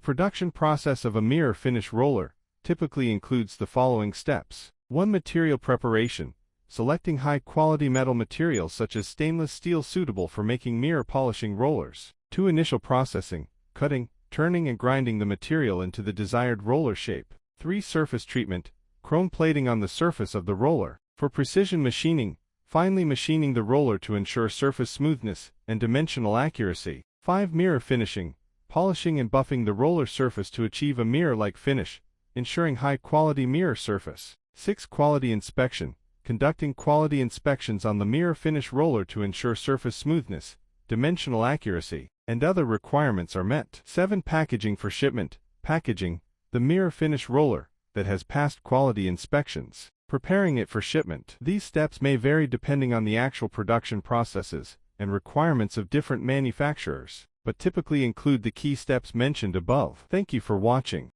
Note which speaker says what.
Speaker 1: production process of a mirror finish roller typically includes the following steps. 1. Material preparation. Selecting high-quality metal materials such as stainless steel suitable for making mirror polishing rollers. 2. Initial processing. Cutting, turning and grinding the material into the desired roller shape. 3. Surface treatment. Chrome plating on the surface of the roller. For precision machining, finely machining the roller to ensure surface smoothness and dimensional accuracy. 5. Mirror finishing. Polishing and buffing the roller surface to achieve a mirror-like finish, ensuring high-quality mirror surface. 6. Quality inspection. Conducting quality inspections on the mirror finish roller to ensure surface smoothness, dimensional accuracy, and other requirements are met. 7. Packaging for shipment. Packaging the mirror finish roller that has passed quality inspections. Preparing it for shipment. These steps may vary depending on the actual production processes and requirements of different manufacturers, but typically include the key steps mentioned above. Thank you for watching.